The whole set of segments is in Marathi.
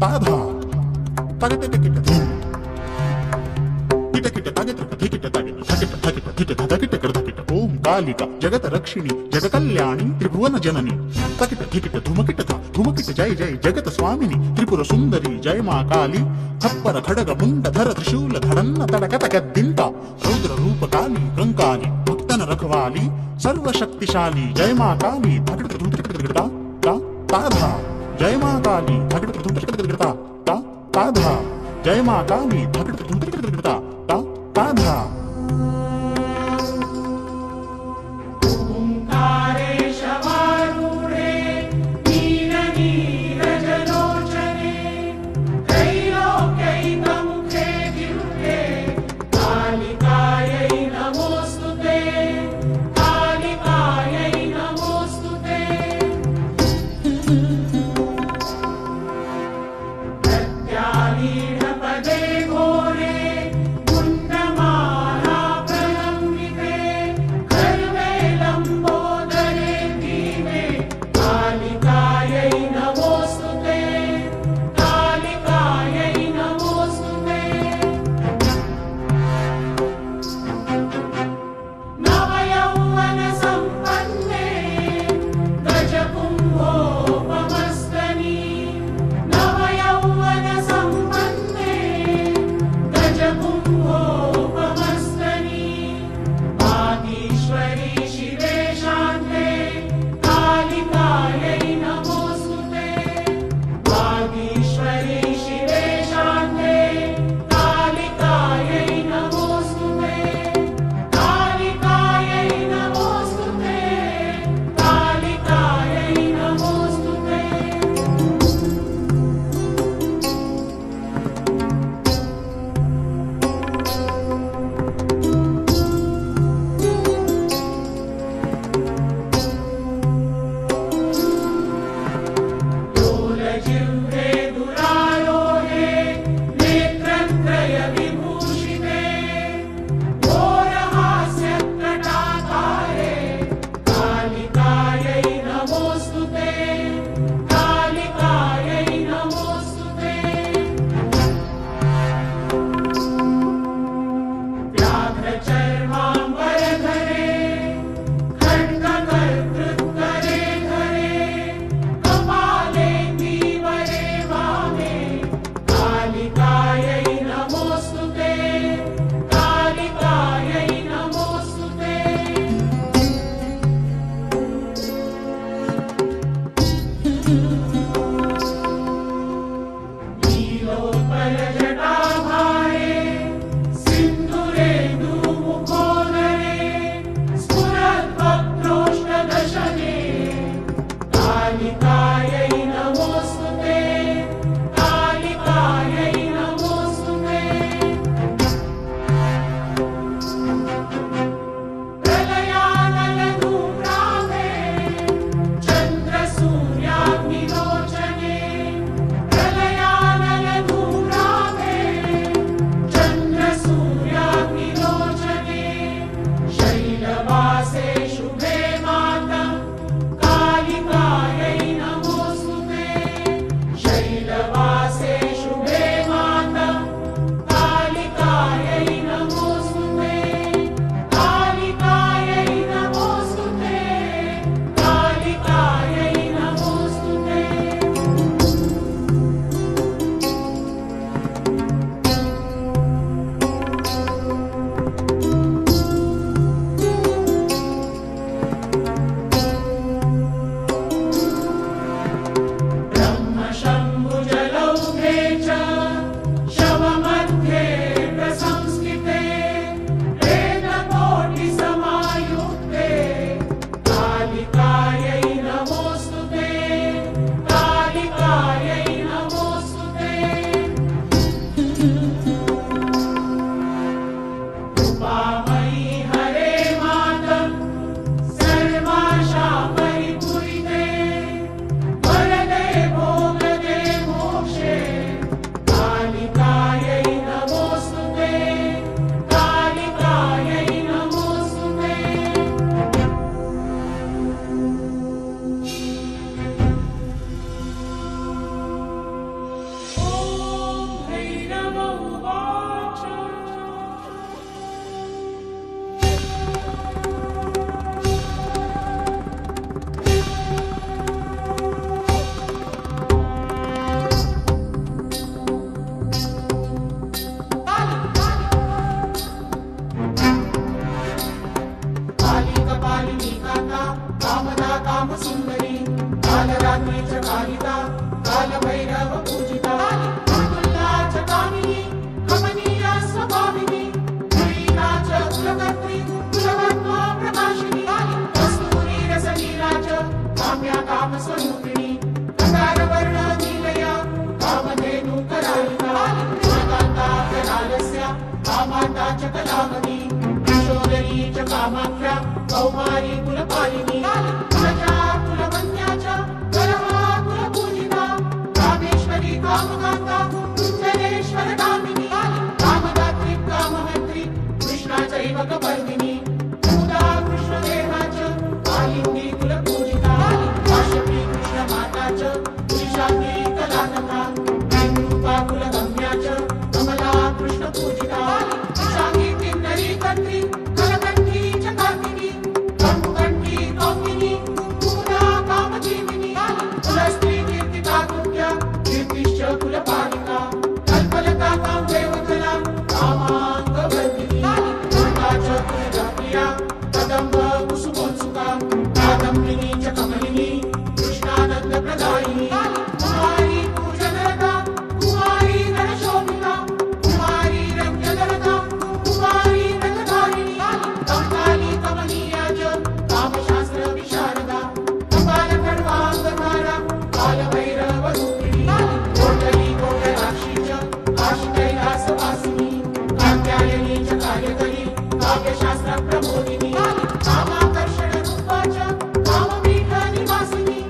ताधा तागटे टिकिट धूम किट किट तागिट धिकिट तागिट धकिट धकिट धिट धकिट कर धकिट ओम कालिका जगत रक्षिणी जग कल्याणी त्रिभुवन जननी तकिट धिकिट धूमकिट था धूमकिट जय जय जगत स्वामिनी त्रिपुर सुंदरी जय मा काली खप्पर खडग मुंड धर त्रिशूल धडन्न तडकत गद्दिंता रौद्र रूप काली कंकाली भक्तन रखवाली सर्वशक्तिशाली जय मा काली धकिट धूमकिट ता ता ताधा जय मा काली धकिट धूमकिट ता ता ताधा जय मा काली धकिट धूमकिट ता ता ताधा ओंकारेशवारूढे नीलनीरजलोचने त्रैलोक्यैकमुखे विरुद्धे कालिकायै नमोऽस्तुते कालिकायै नमोऽस्तुते प्रत्यालीढपदे घोरे कामदा कामसुन्दरी कालरात्री च कालिका कालभैरव पूजिता मृदुला च कामिनी कमनीया स्वभाविनी प्रिया च कुलकर्त्री कुलवत्वा प्रकाशिनी कस्तूरी रसलीला च काम्या कामस्वरूपिणी ककारवर्ण नीलया कामधेनु करालिका कान्ता करालस्या कामाता च कलावती किशोरी च कामाख्या कौमारी कुलपालिनी कुलजा कुलवन्या च कलहा कुलपूजिता कामेश्वरी कामकान्ता कुञ्जनेश्वर कामिनी कामदात्री कामहन्त्री कृष्णा चैव कपर्दिनी मुदा कृष्णदेहा च कालिन्दी कुलपूजिता काश्यपी कृष्णमाता च त्रिशान्ती कलातथा रूपा कुलगम्या च कमला कृष्णपूजिता शान्ती किन्नरी कन्त्री कलकण्ठी च कार्तिनी कम्बुकण्ठी कौमिनी मुदा कामजीविनी कुलस्त्री कीर्तिका कुल्या कीर्तिश्च कुलपालिका कल्पलता कामदेवकला कामाङ्गवर्धिनी दुर्गा च कुलजाप्रिया कदम्ब कुसुमोत्सुका कादम्बिनी च कमलिनी कृष्णानन्दप्रदायिनी कुमारी पूजनरता कुमारी गणशोभिता कुमारी रञ्जनरता कुमारी व्रतधारिणी कङ्काली कमनीया च कामशास्त्र विशारदा कपालखड्वाङ्गधारा कालभैरवरूपिणी कोटली कोटलाक्षी च काशीकैलासवासिनी कात्यायनी च कार्यकरी काव्यशास्त्रप्रबोधिनी कामाकर्षणरूपा च कामपीठनिवासिनी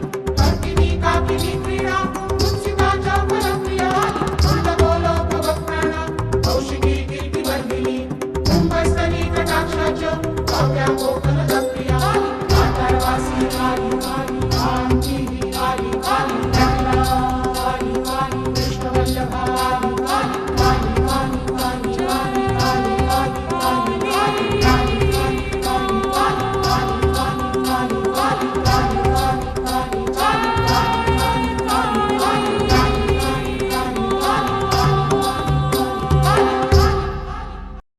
कर्तिनी काकिनी क्रीडा कुत्सिता च फलप्रिया कुण्डगोलोपवक्त्राणा कौशिकी कीर्तिवर्धिनी कुम्भस्थली कटाक्षा च काव्या कोकल